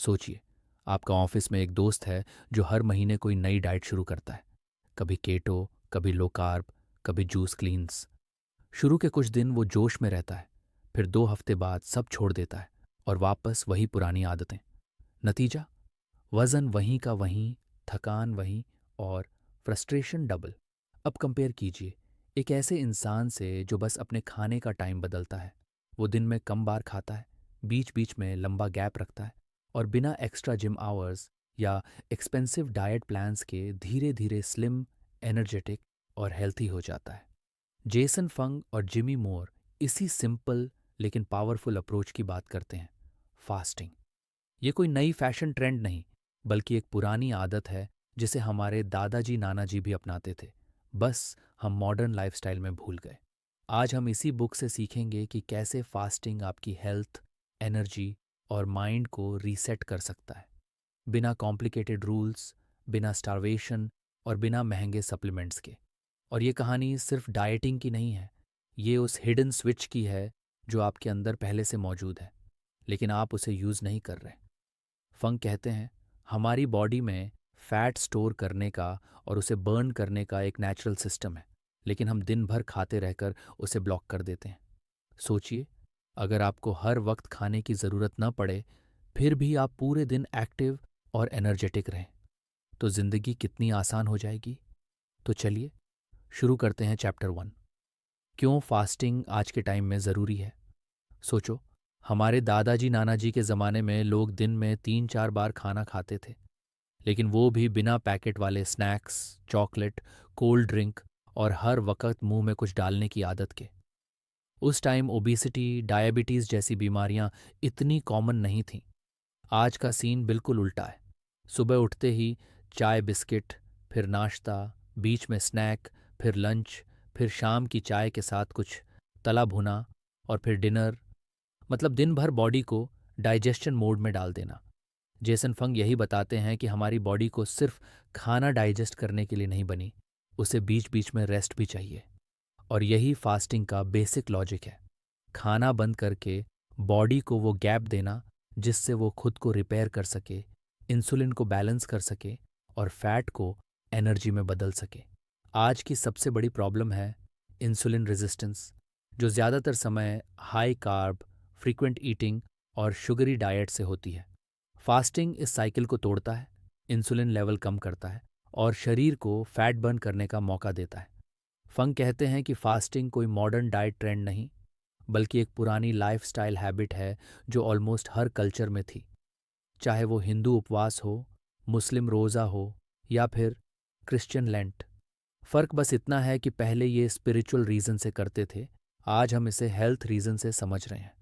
सोचिए, आपका ऑफिस में एक दोस्त है जो हर महीने कोई नई डाइट शुरू करता है। कभी केटो, कभी लो कार्ब, कभी जूस क्लींस। शुरू के कुछ दिन वो जोश में रहता है, फिर 2 हफ्ते बाद सब छोड़ देता है और वापस वही पुरानी आदतें। नतीजा, वजन वहीं का वहीं, थकान वहीं और फ्रस्ट्रेशन डबल। अब कंपेयर कीजिए एक ऐसे इंसान से जो बस अपने खाने का टाइम बदलता है। वो दिन में कम बार खाता है, बीच बीच में लंबा गैप रखता है और बिना एक्स्ट्रा जिम आवर्स या एक्सपेंसिव डाइट प्लान्स के धीरे धीरे स्लिम, एनर्जेटिक और हेल्थी हो जाता है। जेसन फंग और जिमी मोर इसी सिंपल लेकिन पावरफुल अप्रोच की बात करते हैं, फास्टिंग। ये कोई नई फैशन ट्रेंड नहीं, बल्कि एक पुरानी आदत है जिसे हमारे दादाजी नानाजी भी अपनाते थे। बस हम मॉडर्न लाइफस्टाइल में भूल गए। आज हम इसी बुक से सीखेंगे कि कैसे फास्टिंग आपकी हेल्थ, एनर्जी और माइंड को रीसेट कर सकता है, बिना कॉम्प्लिकेटेड रूल्स, बिना स्टारवेशन और बिना महंगे सप्लीमेंट्स के। और ये कहानी सिर्फ डाइटिंग की नहीं है, ये उस हिडन स्विच की है जो आपके अंदर पहले से मौजूद है, लेकिन आप उसे यूज़ नहीं कर रहे। फंग कहते हैं, हमारी बॉडी में फैट स्टोर करने का और उसे बर्न करने का एक नेचुरल सिस्टम है, लेकिन हम दिन भर खाते रहकर उसे ब्लॉक कर देते हैं। सोचिए, अगर आपको हर वक्त खाने की ज़रूरत न पड़े, फिर भी आप पूरे दिन एक्टिव और एनर्जेटिक रहें, तो ज़िंदगी कितनी आसान हो जाएगी। तो चलिए शुरू करते हैं चैप्टर 1। क्यों फास्टिंग आज के टाइम में ज़रूरी है। सोचो, हमारे दादाजी नानाजी के ज़माने में लोग दिन में 3-4 बार खाना खाते थे, लेकिन वो भी बिना पैकेट वाले स्नैक्स, चॉकलेट, कोल्ड ड्रिंक और हर वक्त मुंह में कुछ डालने की आदत के। उस टाइम ओबेसिटी, डायबिटीज़ जैसी बीमारियां इतनी कॉमन नहीं थीं। आज का सीन बिल्कुल उल्टा है। सुबह उठते ही चाय बिस्किट, फिर नाश्ता, बीच में स्नैक, फिर लंच, फिर शाम की चाय के साथ कुछ तला भुना और फिर डिनर। मतलब दिन भर बॉडी को डाइजेशन मोड में डाल देना। जेसन फंग यही बताते हैं कि हमारी बॉडी को सिर्फ खाना डाइजेस्ट करने के लिए नहीं बनी, उसे बीच बीच में रेस्ट भी चाहिए। और यही फास्टिंग का बेसिक लॉजिक है। खाना बंद करके बॉडी को वो गैप देना जिससे वो खुद को रिपेयर कर सके, इंसुलिन को बैलेंस कर सके और फैट को एनर्जी में बदल सके। आज की सबसे बड़ी प्रॉब्लम है इंसुलिन रेजिस्टेंस, जो ज़्यादातर समय हाई कार्ब, फ्रीक्वेंट ईटिंग और शुगरी डाइट से होती है। फास्टिंग इस साइकिल को तोड़ता है, इंसुलिन लेवल कम करता है और शरीर को फैट बर्न करने का मौका देता है। फंग कहते हैं कि फास्टिंग कोई मॉडर्न डाइट ट्रेंड नहीं, बल्कि एक पुरानी लाइफस्टाइल हैबिट है जो ऑलमोस्ट हर कल्चर में थी। चाहे वो हिंदू उपवास हो, मुस्लिम रोज़ा हो या फिर क्रिश्चियन लेंट। फ़र्क बस इतना है कि पहले ये स्पिरिचुअल रीज़न से करते थे, आज हम इसे हेल्थ रीज़न से समझ रहे हैं।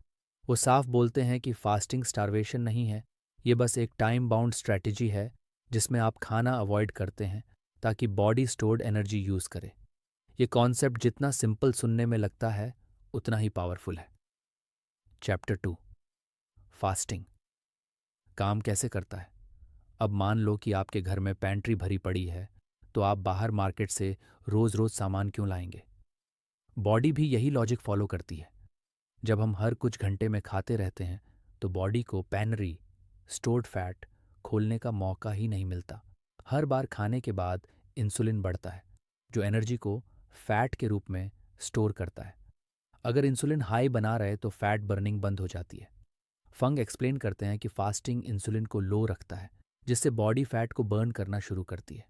वो साफ बोलते हैं कि फास्टिंग स्टारवेशन नहीं है, ये बस एक टाइम बाउंड स्ट्रैटेजी है जिसमें आप खाना अवॉइड करते हैं ताकि बॉडी स्टोर्ड एनर्जी यूज़ करे। ये कॉन्सेप्ट जितना सिंपल सुनने में लगता है, उतना ही पावरफुल है। चैप्टर 2, फास्टिंग काम कैसे करता है। अब मान लो कि आपके घर में पैंट्री भरी पड़ी है, तो आप बाहर मार्केट से रोज़ रोज़ सामान क्यों लाएंगे। बॉडी भी यही लॉजिक फॉलो करती है। जब हम हर कुछ घंटे में खाते रहते हैं, तो बॉडी को पैनरी, स्टोर्ड फैट खोलने का मौका ही नहीं मिलता। हर बार खाने के बाद इंसुलिन बढ़ता है, जो एनर्जी को फैट के रूप में स्टोर करता है। अगर इंसुलिन हाई बना रहे तो फैट बर्निंग बंद हो जाती है। फंग एक्सप्लेन करते हैं कि फास्टिंग इंसुलिन को लो रखता है, जिससे बॉडी फैट को बर्न करना शुरू करती है।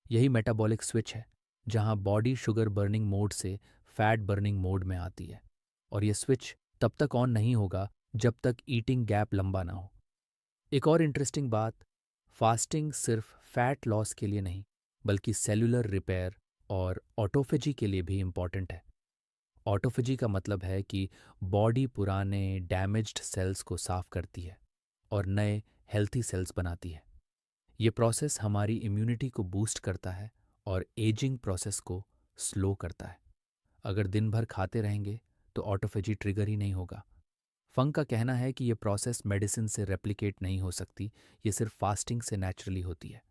यही मेटाबॉलिक स्विच है, जहां बॉडी शुगर बर्निंग मोड से फैट बर्निंग मोड में आती है। और ये स्विच तब तक ऑन नहीं होगा जब तक ईटिंग गैप लंबा ना हो। एक और इंटरेस्टिंग बात, फास्टिंग सिर्फ फैट लॉस के लिए नहीं, बल्कि सेलुलर रिपेयर और ऑटोफेजी के लिए भी इम्पॉर्टेंट है। ऑटोफेजी का मतलब है कि बॉडी पुराने डैमेज्ड सेल्स को साफ करती है और नए हेल्थी सेल्स बनाती है। ये प्रोसेस हमारी इम्यूनिटी को बूस्ट करता है और एजिंग प्रोसेस को स्लो करता है। अगर दिन भर खाते रहेंगे तो ऑटोफेजी ट्रिगर ही नहीं होगा। फंग का कहना है कि ये प्रोसेस मेडिसिन से रेप्लिकेट नहीं हो सकती, ये सिर्फ फास्टिंग से नेचुरली होती है।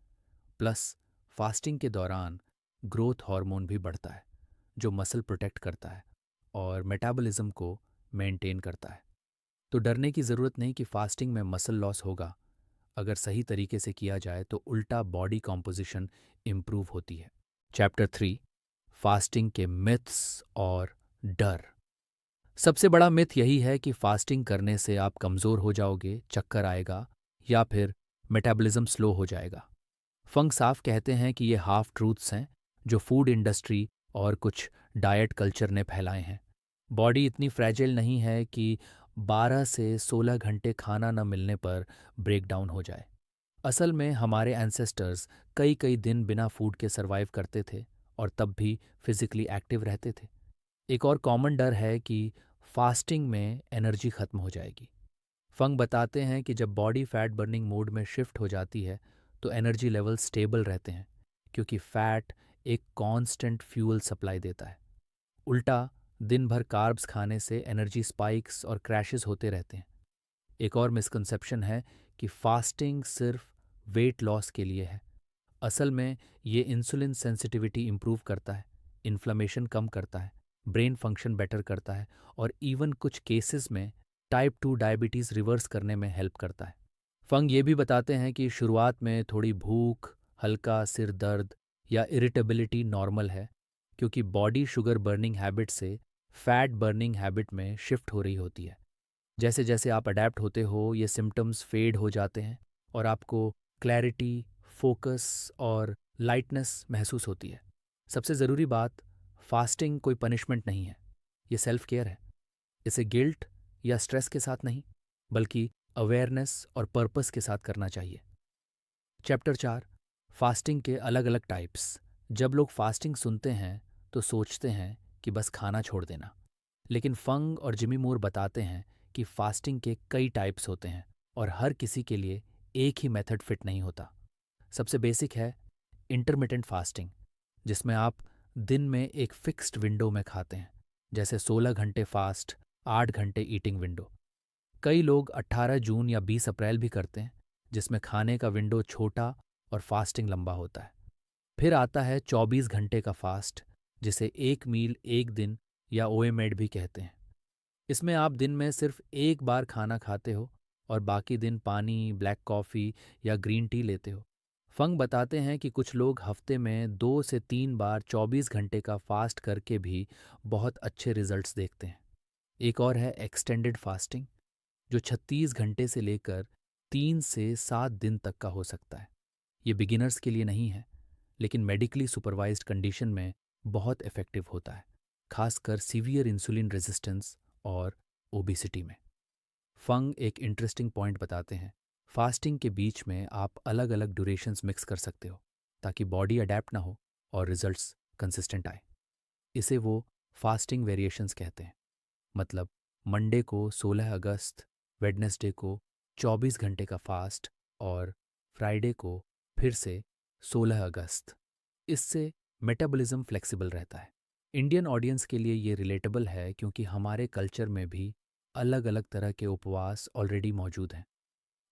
प्लस फास्टिंग के दौरान ग्रोथ हार्मोन भी बढ़ता है, जो मसल प्रोटेक्ट करता है और मेटाबॉलिज्म को मेंटेन करता है। तो डरने की ज़रूरत नहीं कि फास्टिंग में मसल लॉस होगा। अगर सही तरीके से किया जाए तो उल्टा बॉडी कॉम्पोजिशन इम्प्रूव होती है। चैप्टर 3, फास्टिंग के मिथ्स और डर। सबसे बड़ा मिथ यही है कि फास्टिंग करने से आप कमज़ोर हो जाओगे, चक्कर आएगा या फिर मेटाबॉलिज्म स्लो हो जाएगा। फंग साफ कहते हैं कि ये हाफ ट्रूथ्स हैं जो फूड इंडस्ट्री और कुछ डाइट कल्चर ने फैलाए हैं। बॉडी इतनी फ्रैजाइल नहीं है कि 12 से 16 घंटे खाना न मिलने पर ब्रेक डाउन हो जाए। असल में हमारे एंसेस्टर्स कई कई दिन बिना फूड के सरवाइव करते थे और तब भी फिजिकली एक्टिव रहते थे। एक और कॉमन डर है कि फास्टिंग में एनर्जी खत्म हो जाएगी। फंग बताते हैं कि जब बॉडी फैट बर्निंग मोड में शिफ्ट हो जाती है तो एनर्जी लेवल स्टेबल रहते हैं, क्योंकि फैट एक कांस्टेंट फ्यूल सप्लाई देता है। उल्टा दिन भर कार्ब्स खाने से एनर्जी स्पाइक्स और क्रैशेस होते रहते हैं। एक और मिसकंसेप्शन है कि फास्टिंग सिर्फ वेट लॉस के लिए है। असल में ये इंसुलिन सेंसिटिविटी इंप्रूव करता है, इन्फ्लेमेशन कम करता है, ब्रेन फंक्शन बेटर करता है और इवन कुछ केसेस में टाइप 2 डायबिटीज़ रिवर्स करने में हेल्प करता है। फंग ये भी बताते हैं कि शुरुआत में थोड़ी भूख, हल्का सिर दर्द या इरिटेबिलिटी नॉर्मल है, क्योंकि बॉडी शुगर बर्निंग हैबिट से फैट बर्निंग हैबिट में शिफ्ट हो रही होती है। जैसे जैसे आप अडेप्ट होते हो ये सिम्टम्स फेड हो जाते हैं और आपको क्लैरिटी, फोकस और लाइटनेस महसूस होती है। सबसे ज़रूरी बात, फास्टिंग कोई पनिशमेंट नहीं है, ये सेल्फ केयर है। इसे गिल्ट या स्ट्रेस के साथ नहीं, बल्कि अवेयरनेस और पर्पस के साथ करना चाहिए। चैप्टर 4, फास्टिंग के अलग अलग टाइप्स। जब लोग फास्टिंग सुनते हैं तो सोचते हैं कि बस खाना छोड़ देना, लेकिन फंग और जिमी मूर बताते हैं कि फास्टिंग के कई टाइप्स होते हैं और हर किसी के लिए एक ही मेथड फिट नहीं होता। सबसे बेसिक है इंटरमिटेंट फास्टिंग, जिसमें आप दिन में एक फिक्स्ड विंडो में खाते हैं, जैसे 16 घंटे फास्ट, 8 घंटे ईटिंग विंडो। कई लोग 18 जून या 20 अप्रैल भी करते हैं, जिसमें खाने का विंडो छोटा और फास्टिंग लंबा होता है। फिर आता है 24 घंटे का फास्ट, जिसे एक मील एक दिन या ओएमएड भी कहते हैं। इसमें आप दिन में सिर्फ एक बार खाना खाते हो और बाकी दिन पानी, ब्लैक कॉफ़ी या ग्रीन टी लेते हो। फंग बताते हैं कि कुछ लोग हफ्ते में 2 से 3 बार 24 घंटे का फास्ट करके भी बहुत अच्छे रिजल्ट्स देखते हैं। एक और है एक्सटेंडेड फास्टिंग, जो 36 घंटे से लेकर 3 से 7 दिन तक का हो सकता है। ये बिगिनर्स के लिए नहीं है, लेकिन मेडिकली सुपरवाइज्ड कंडीशन में बहुत इफ़ेक्टिव होता है, खासकर सीवियर इंसुलिन रेजिस्टेंस और ओबेसिटी में। फंग एक इंटरेस्टिंग पॉइंट बताते हैं, फास्टिंग के बीच में आप अलग अलग ड्यूरेशंस मिक्स कर सकते हो ताकि बॉडी अडेप्ट ना हो और रिजल्ट्स कंसिस्टेंट आए। इसे वो फास्टिंग वेरिएशंस कहते हैं। मतलब मंडे को 16 अगस्त, वेडनेसडे को 24 घंटे का फास्ट और फ्राइडे को फिर से 16 अगस्त। इससे मेटाबॉलिज्म फ्लेक्सिबल रहता है। इंडियन ऑडियंस के लिए ये रिलेटेबल है, क्योंकि हमारे कल्चर में भी अलग अलग तरह के उपवास ऑलरेडी मौजूद हैं,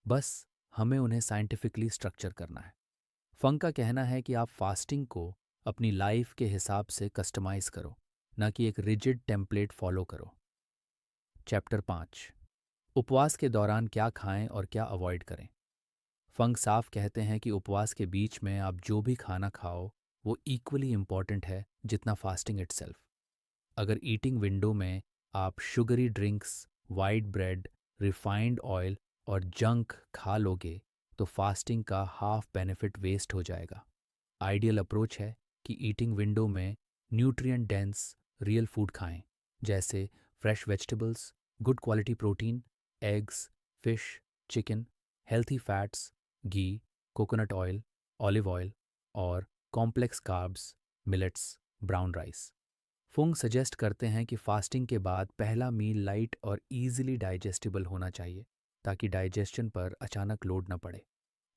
बस हमें उन्हें साइंटिफिकली स्ट्रक्चर करना है। फंग का कहना है कि आप फास्टिंग को अपनी लाइफ के हिसाब से कस्टमाइज करो, ना कि एक रिजिड टेम्पलेट फॉलो करो। चैप्टर 5, उपवास के दौरान क्या खाएं और क्या अवॉइड करें। फंग साफ कहते हैं कि उपवास के बीच में आप जो भी खाना खाओ वो इक्वली इम्पॉर्टेंट है जितना फास्टिंग इटसेल्फ। अगर ईटिंग विंडो में आप sugary drinks, white bread, refined oil और जंक खा लोगे तो फास्टिंग का हाफ बेनिफिट वेस्ट हो जाएगा। आइडियल अप्रोच है कि ईटिंग विंडो में न्यूट्रिएंट डेंस रियल फूड खाएं, जैसे fresh vegetables, good quality protein, eggs, fish, chicken, healthy fats, ghee, coconut oil, olive oil और complex carbs, millets, brown rice. Fung suggest करते हैं कि फास्टिंग के बाद पहला मील लाइट और इजीली डाइजेस्टिबल होना चाहिए, ताकि डाइजेशन पर अचानक लोड न पड़े।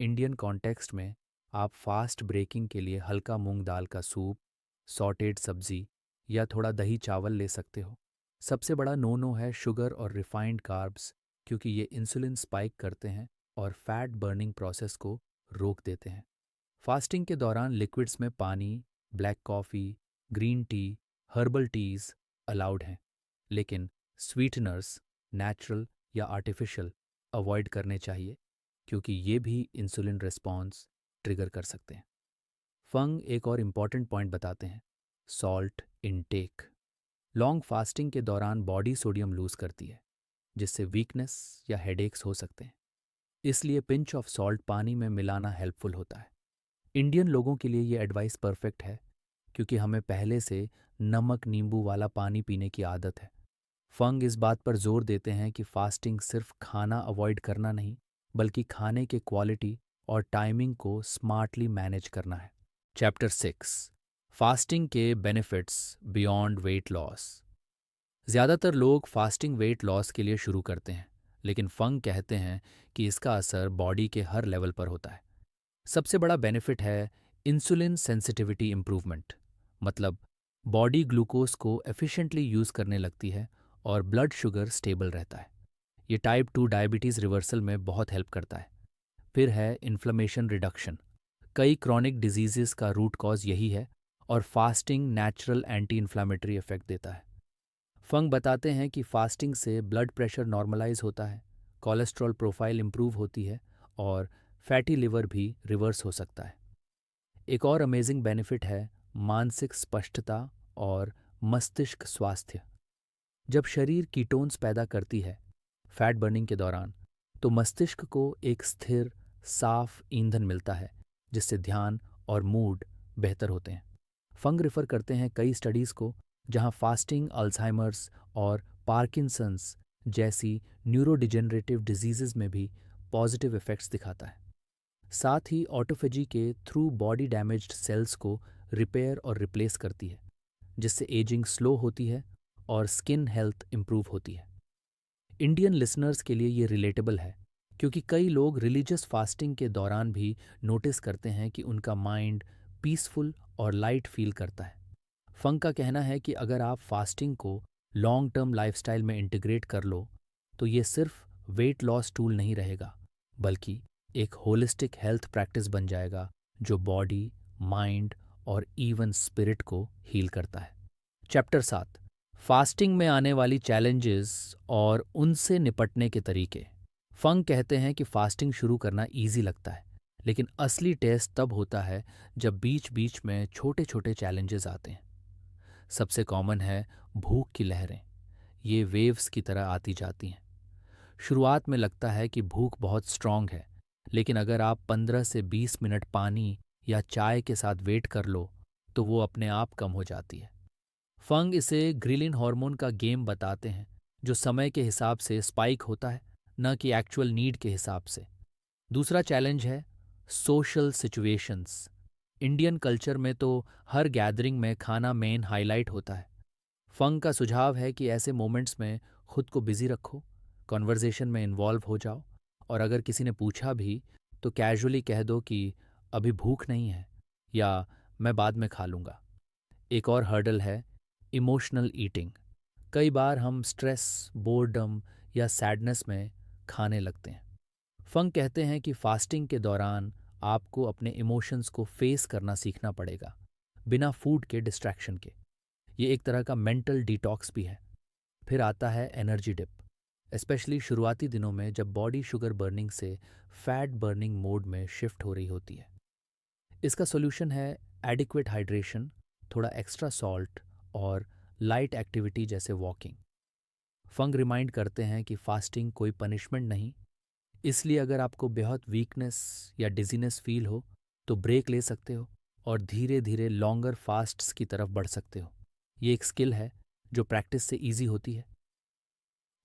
इंडियन कॉन्टेक्स्ट में आप फास्ट ब्रेकिंग के लिए हल्का मूंग दाल का सूप, सॉटेड सब्जी या थोड़ा दही चावल ले सकते हो। सबसे बड़ा नो नो है शुगर और रिफाइंड कार्ब्स, क्योंकि ये इंसुलिन स्पाइक करते हैं और फैट बर्निंग प्रोसेस को रोक देते हैं। फास्टिंग के दौरान लिक्विड्स में पानी, black coffee, green tea, herbal teas allowed हैं, लेकिन स्वीटनर्स, नेचुरल या आर्टिफिशियल, अवॉइड करने चाहिए। क्योंकि ये भी इंसुलिन रिस्पॉन्स ट्रिगर कर सकते हैं। फंग एक और इम्पॉर्टेंट पॉइंट बताते हैं, सॉल्ट इनटेक। लॉन्ग फास्टिंग के दौरान बॉडी सोडियम लूज करती है, जिससे वीकनेस या हेडेक्स हो सकते हैं। इसलिए पिंच ऑफ सॉल्ट पानी में मिलाना हेल्पफुल होता है। इंडियन लोगों के लिए ये एडवाइस परफेक्ट है, क्योंकि हमें पहले से नमक नींबू वाला पानी पीने की आदत है। फंग इस बात पर जोर देते हैं कि फास्टिंग सिर्फ खाना अवॉइड करना नहीं, बल्कि खाने के क्वालिटी और टाइमिंग को स्मार्टली मैनेज करना है। चैप्टर 6, फास्टिंग के बेनिफिट्स बियॉन्ड वेट लॉस। ज़्यादातर लोग फास्टिंग वेट लॉस के लिए शुरू करते हैं, लेकिन फंग कहते हैं कि इसका असर बॉडी के हर लेवल पर होता है। सबसे बड़ा बेनिफिट है इंसुलिन सेंसिटिविटी इम्प्रूवमेंट, मतलब बॉडी ग्लूकोज को एफिशिएंटली यूज़ करने लगती है और ब्लड शुगर स्टेबल रहता है। ये टाइप 2 डायबिटीज़ रिवर्सल में बहुत हेल्प करता है। फिर है इन्फ्लेमेशन रिडक्शन। कई क्रॉनिक डिजीजेस का रूट कॉज यही है, और fasting natural anti inflammatory effect देता है। फंग बताते हैं कि फास्टिंग से ब्लड प्रेशर नॉर्मलाइज होता है, कोलेस्ट्रॉल प्रोफाइल इंप्रूव होती है और फैटी लिवर भी रिवर्स हो सकता है। एक और अमेजिंग बेनिफिट है मानसिक स्पष्टता और मस्तिष्क स्वास्थ्य। जब शरीर कीटोन्स पैदा करती है फैट बर्निंग के दौरान, तो मस्तिष्क को एक स्थिर साफ ईंधन मिलता है, जिससे ध्यान और मूड बेहतर होते हैं। फंग रेफर करते हैं कई स्टडीज़ को जहां फास्टिंग अल्जाइमर्स और पार्किंसंस जैसी न्यूरोडिजेनरेटिव डिजीजेस में भी पॉजिटिव इफेक्ट्स दिखाता है। साथ ही ऑटोफेजी के थ्रू बॉडी डैमेज्ड सेल्स को रिपेयर और रिप्लेस करती है, जिससे एजिंग स्लो होती है और स्किन हेल्थ इंप्रूव होती है। इंडियन लिसनर्स के लिए ये रिलेटेबल है, क्योंकि कई लोग रिलीजियस फास्टिंग के दौरान भी नोटिस करते हैं कि उनका माइंड पीसफुल और लाइट फील करता है। फंग का कहना है कि अगर आप फास्टिंग को लॉन्ग टर्म लाइफस्टाइल में इंटीग्रेट कर लो, तो ये सिर्फ वेट लॉस टूल नहीं रहेगा, बल्कि एक होलिस्टिक हेल्थ प्रैक्टिस बन जाएगा जो बॉडी, माइंड और इवन स्पिरिट को हील करता है। चैप्टर 7, फास्टिंग में आने वाली चैलेंजेस और उनसे निपटने के तरीके। फंग कहते हैं कि फास्टिंग शुरू करना इजी लगता है, लेकिन असली टेस्ट तब होता है जब बीच बीच में छोटे छोटे चैलेंजेस आते हैं। सबसे कॉमन है भूख की लहरें। ये वेव्स की तरह आती जाती हैं। शुरुआत में लगता है कि भूख बहुत स्ट्रांग है, लेकिन अगर आप 15 से 20 मिनट पानी या चाय के साथ वेट कर लो, तो वो अपने आप कम हो जाती है। फंग इसे ग्रिलिन हार्मोन का गेम बताते हैं, जो समय के हिसाब से स्पाइक होता है, न कि एक्चुअल नीड के हिसाब से। दूसरा चैलेंज है सोशल सिचुएशंस। इंडियन कल्चर में तो हर गैदरिंग में खाना मेन हाईलाइट होता है। फंग का सुझाव है कि ऐसे मोमेंट्स में खुद को बिजी रखो, कॉन्वर्जेशन में इन्वॉल्व हो जाओ, और अगर किसी ने पूछा भी तो कैजुअली कह दो कि अभी भूख नहीं है या मैं बाद में खा लूँगा। एक और हर्डल है इमोशनल ईटिंग। कई बार हम स्ट्रेस, बोर्डम या सैडनेस में खाने लगते हैं। फंग कहते हैं कि फास्टिंग के दौरान आपको अपने इमोशंस को फेस करना सीखना पड़ेगा, बिना फूड के डिस्ट्रैक्शन के। ये एक तरह का मेंटल डिटॉक्स भी है। फिर आता है एनर्जी डिप, स्पेशली शुरुआती दिनों में जब बॉडी शुगर बर्निंग से फैट बर्निंग मोड में शिफ्ट हो रही होती है। इसका सॉल्यूशन है एडिक्वेट हाइड्रेशन, थोड़ा एक्स्ट्रा सॉल्ट और लाइट एक्टिविटी जैसे वॉकिंग। फंग रिमाइंड करते हैं कि फास्टिंग कोई पनिशमेंट नहीं, इसलिए अगर आपको बहुत वीकनेस या डिजीनेस फील हो तो ब्रेक ले सकते हो और धीरे धीरे लॉन्गर फास्ट्स की तरफ बढ़ सकते हो। ये एक स्किल है जो प्रैक्टिस से इजी होती है।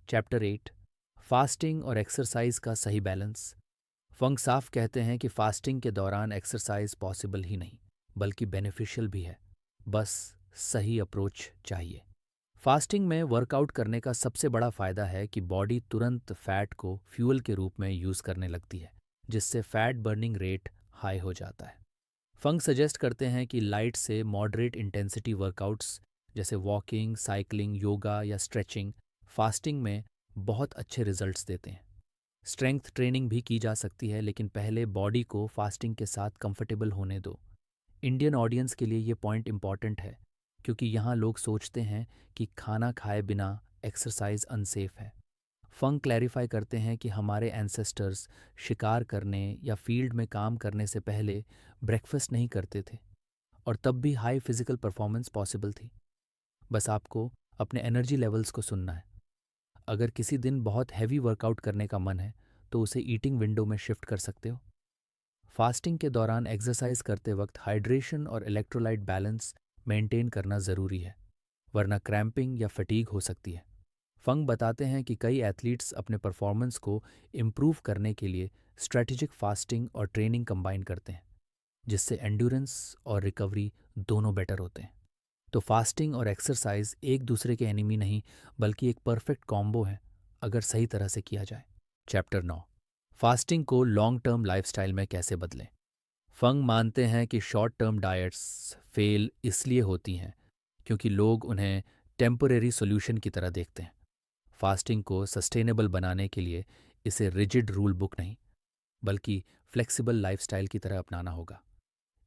चैप्टर 8, फास्टिंग और एक्सरसाइज का सही बैलेंस। फंग साफ कहते हैं कि फास्टिंग के दौरान एक्सरसाइज पॉसिबल ही नहीं, बल्कि बेनिफिशियल भी है। बस सही अप्रोच चाहिए। फास्टिंग में वर्कआउट करने का सबसे बड़ा फायदा है कि बॉडी तुरंत फैट को फ्यूल के रूप में यूज़ करने लगती है, जिससे फैट बर्निंग रेट हाई हो जाता है। फंग सजेस्ट करते हैं कि लाइट से मॉडरेट इंटेंसिटी वर्कआउट्स जैसे वॉकिंग, साइकिलिंग, योगा या स्ट्रेचिंग फास्टिंग में बहुत अच्छे रिजल्ट्स देते हैं। स्ट्रेंथ ट्रेनिंग भी की जा सकती है, लेकिन पहले बॉडी को फास्टिंग के साथ कंफर्टेबल होने दो। इंडियन ऑडियंस के लिए ये पॉइंट इम्पॉर्टेंट है, क्योंकि यहाँ लोग सोचते हैं कि खाना खाए बिना एक्सरसाइज अनसेफ है। फंग क्लैरिफाई करते हैं कि हमारे एंसेस्टर्स शिकार करने या फील्ड में काम करने से पहले ब्रेकफास्ट नहीं करते थे, और तब भी हाई फिजिकल परफॉर्मेंस पॉसिबल थी। बस आपको अपने एनर्जी लेवल्स को सुनना है। अगर किसी दिन बहुत हैवी वर्कआउट करने का मन है तो उसे ईटिंग विंडो में शिफ्ट कर सकते हो। फास्टिंग के दौरान एक्सरसाइज करते वक्त हाइड्रेशन और इलेक्ट्रोलाइट बैलेंस मेंटेन करना ज़रूरी है, वरना क्रैम्पिंग या फटीग हो सकती है। फंग बताते हैं कि कई एथलीट्स अपने परफॉर्मेंस को इम्प्रूव करने के लिए स्ट्रेटेजिक फास्टिंग और ट्रेनिंग कंबाइन करते हैं, जिससे एंड्योरेंस और रिकवरी दोनों बेटर होते हैं। तो फास्टिंग और एक्सरसाइज एक दूसरे के एनिमी नहीं, बल्कि एक परफेक्ट कॉम्बो है अगर सही तरह से किया जाए। चैप्टर 9, फास्टिंग को लॉन्ग टर्म लाइफस्टाइल में कैसे बदलें। फंग मानते हैं कि शॉर्ट टर्म डाइट्स फेल इसलिए होती हैं क्योंकि लोग उन्हें टेम्परेरी सॉल्यूशन की तरह देखते हैं। फास्टिंग को सस्टेनेबल बनाने के लिए इसे रिजिड रूल बुक नहीं, बल्कि फ्लेक्सिबल लाइफस्टाइल की तरह अपनाना होगा।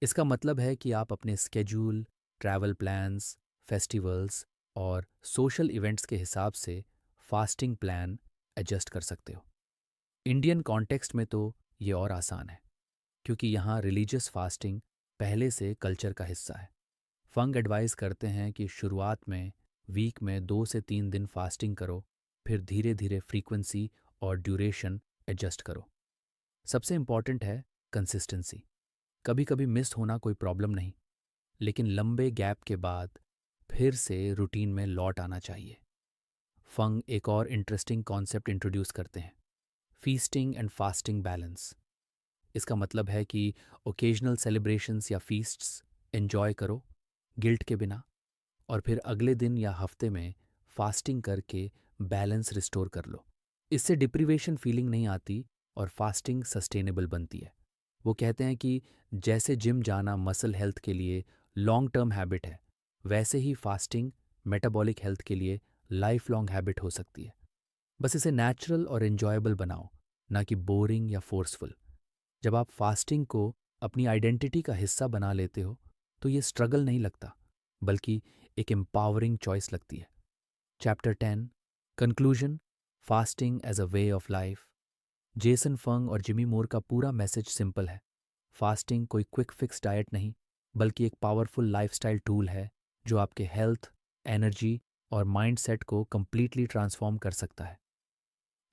इसका मतलब है कि आप अपने स्केड्यूल, ट्रैवल प्लान्स, फेस्टिवल्स और सोशल इवेंट्स के हिसाब से फास्टिंग प्लान एडजस्ट कर सकते हो। इंडियन कॉन्टेक्स्ट में तो ये और आसान है, क्योंकि यहाँ रिलीजियस फास्टिंग पहले से कल्चर का हिस्सा है। फंग एडवाइस करते हैं कि शुरुआत में वीक में 2 से 3 दिन फास्टिंग करो, फिर धीरे धीरे फ्रीक्वेंसी और ड्यूरेशन एडजस्ट करो। सबसे इम्पॉर्टेंट है कंसिस्टेंसी। कभी कभी मिस होना कोई प्रॉब्लम नहीं, लेकिन लंबे गैप के बाद फिर से रूटीन में लौट आना चाहिए। फंग एक और इंटरेस्टिंग कॉन्सेप्ट इंट्रोड्यूस करते हैं, फीस्टिंग एंड फास्टिंग बैलेंस। इसका मतलब है कि ओकेजनल सेलिब्रेशंस या फीस्ट्स एंजॉय करो गिल्ट के बिना, और फिर अगले दिन या हफ्ते में फास्टिंग करके बैलेंस रिस्टोर कर लो। इससे डिप्रिवेशन फीलिंग नहीं आती और फास्टिंग सस्टेनेबल बनती है। वो कहते हैं कि जैसे जिम जाना मसल हेल्थ के लिए लॉन्ग टर्म हैबिट है, वैसे ही फास्टिंग मेटाबॉलिक हेल्थ के लिए लाइफ लॉन्ग हैबिट हो सकती है। बस इसे नेचुरल और एन्जॉयबल बनाओ, ना कि बोरिंग या फोर्सफुल। जब आप फास्टिंग को अपनी आइडेंटिटी का हिस्सा बना लेते हो तो ये स्ट्रगल नहीं लगता, बल्कि एक एम्पावरिंग चॉइस लगती है। Chapter 10, conclusion, fasting as a way of life. Jason Fung और जिमी मोर का पूरा मैसेज सिंपल है। फास्टिंग कोई क्विक फिक्स डाइट नहीं, बल्कि एक पावरफुल लाइफस्टाइल टूल है जो आपके हेल्थ, एनर्जी और माइंडसेट को कंप्लीटली ट्रांसफॉर्म कर सकता है।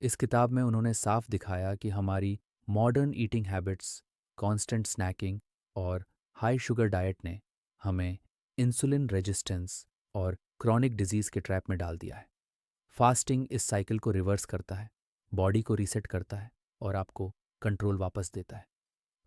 इस किताब में उन्होंने साफ दिखाया कि हमारी modern eating habits, constant snacking और हाई शुगर डाइट ने हमें इंसुलिन रेजिस्टेंस और क्रॉनिक डिजीज़ के ट्रैप में डाल दिया है। फास्टिंग इस साइकिल को रिवर्स करता है, बॉडी को रीसेट करता है और आपको कंट्रोल वापस देता है।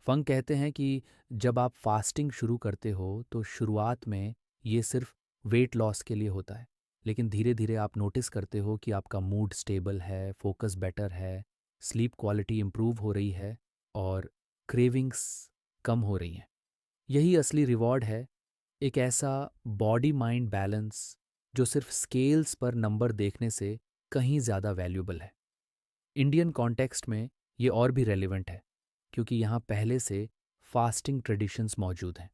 फंग कहते हैं कि जब आप फास्टिंग शुरू करते हो तो शुरुआत में ये सिर्फ वेट लॉस के लिए होता है, लेकिन धीरे धीरे आप नोटिस करते हो कि आपका मूड स्टेबल है, फोकस बेटर है, स्लीप क्वालिटी इम्प्रूव हो रही है और क्रेविंग्स कम हो रही हैं। यही असली रिवॉर्ड है, एक ऐसा बॉडी माइंड बैलेंस जो सिर्फ स्केल्स पर नंबर देखने से कहीं ज़्यादा वैल्यूबल है। इंडियन कॉन्टेक्स्ट में ये और भी रेलिवेंट है, क्योंकि यहाँ पहले से फास्टिंग ट्रेडिशंस मौजूद हैं।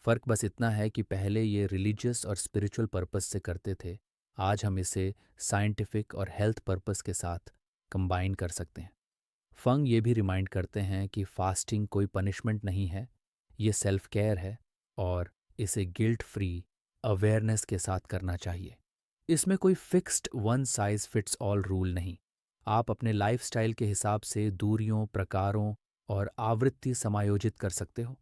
फ़र्क बस इतना है कि पहले ये रिलीजियस और स्पिरिचुअल पर्पस से करते थे, आज हम इसे साइंटिफिक और हेल्थ पर्पस के साथ कंबाइन कर सकते हैं। फंग ये भी रिमाइंड करते हैं कि फास्टिंग कोई पनिशमेंट नहीं है, ये सेल्फ केयर है और इसे गिल्ट फ्री अवेयरनेस के साथ करना चाहिए। इसमें कोई fixed one size fits all rule नहीं। आप अपने लाइफस्टाइल के हिसाब से दूरियों, प्रकारों और आवृत्ति समायोजित कर सकते हो।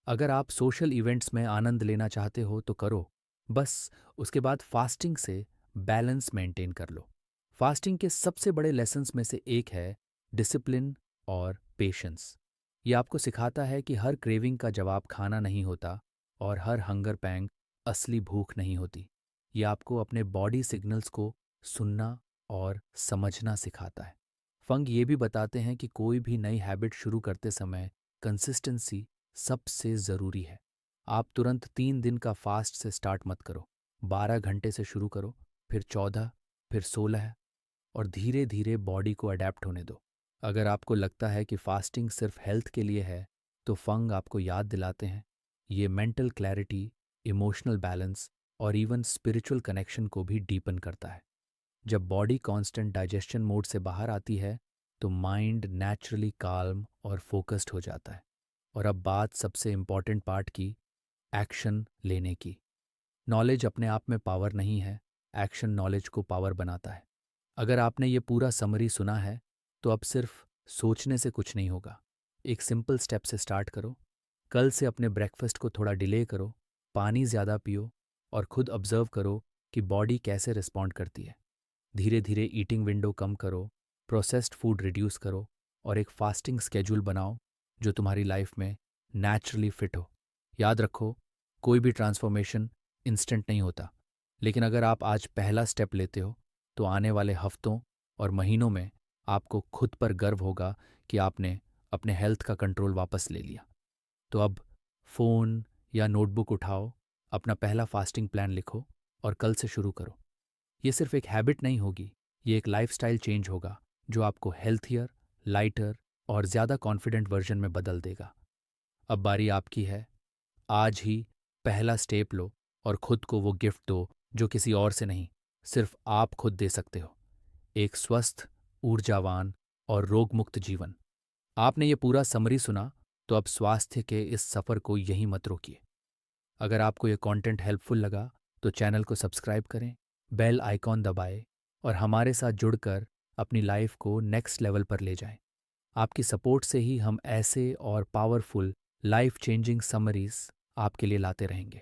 अगर आप सोशल इवेंट्स में आनंद लेना चाहते हो तो करो, बस उसके बाद फास्टिंग से बैलेंस मेंटेन कर लो। फास्टिंग के सबसे बड़े लेसन्स में से एक है डिसिप्लिन और पेशेंस। ये आपको सिखाता है कि हर क्रेविंग का जवाब खाना नहीं होता और हर हंगर पैंग असली भूख नहीं होती। ये आपको अपने बॉडी सिग्नल्स को सुनना और समझना सिखाता है। फंग ये भी बताते हैं कि कोई भी नई हैबिट शुरू करते समय कंसिस्टेंसी सबसे ज़रूरी है। आप तुरंत 3 दिन का फास्ट से स्टार्ट मत करो, 12 घंटे से शुरू करो, फिर 14, फिर 16, और धीरे धीरे बॉडी को अडेप्ट होने दो। अगर आपको लगता है कि फास्टिंग सिर्फ हेल्थ के लिए है, तो फंग आपको याद दिलाते हैं ये मेंटल क्लैरिटी, इमोशनल बैलेंस और इवन स्पिरिचुअल कनेक्शन को भी डीपन करता है। जब बॉडी कांस्टेंट डाइजेशन मोड से बाहर आती है तो माइंड नेचुरली काल्म और फोकस्ड हो जाता है। और अब बात सबसे इम्पॉर्टेंट पार्ट की, एक्शन लेने की। नॉलेज अपने आप में पावर नहीं है, एक्शन नॉलेज को पावर बनाता है। अगर आपने ये पूरा समरी सुना है तो अब सिर्फ सोचने से कुछ नहीं होगा। एक सिंपल स्टेप से स्टार्ट करो। कल से अपने ब्रेकफास्ट को थोड़ा डिले करो, पानी ज़्यादा पियो और खुद ऑब्जर्व करो कि बॉडी कैसे रिस्पॉन्ड करती है। धीरे धीरे ईटिंग विंडो कम करो, प्रोसेस्ड फूड रिड्यूस करो और एक फास्टिंग स्केड्यूल बनाओ जो तुम्हारी लाइफ में नेचुरली फिट हो। याद रखो, कोई भी ट्रांसफॉर्मेशन इंस्टेंट नहीं होता, लेकिन अगर आप आज पहला स्टेप लेते हो तो आने वाले हफ्तों और महीनों में आपको खुद पर गर्व होगा कि आपने अपने हेल्थ का कंट्रोल वापस ले लिया। तो अब फ़ोन या नोटबुक उठाओ, अपना पहला फास्टिंग प्लान लिखो और कल से शुरू करो। ये सिर्फ एक हैबिट नहीं होगी, ये एक लाइफस्टाइल चेंज होगा जो आपको हेल्थियर, लाइटर और ज़्यादा कॉन्फिडेंट वर्जन में बदल देगा। अब बारी आपकी है। आज ही पहला स्टेप लो और खुद को वो गिफ्ट दो जो किसी और से नहीं, सिर्फ आप खुद दे सकते हो। एक स्वस्थ, ऊर्जावान और रोग मुक्त जीवन। आपने ये पूरा समरी सुना तो अब स्वास्थ्य के इस सफ़र को यहीं मत रोकिए। अगर आपको ये कंटेंट हेल्पफुल लगा तो चैनल को सब्सक्राइब करें, बेल आइकॉन दबाएं और हमारे साथ जुड़कर अपनी लाइफ को नेक्स्ट लेवल पर ले जाएं। आपकी सपोर्ट से ही हम ऐसे और पावरफुल लाइफ चेंजिंग समरीज आपके लिए लाते रहेंगे।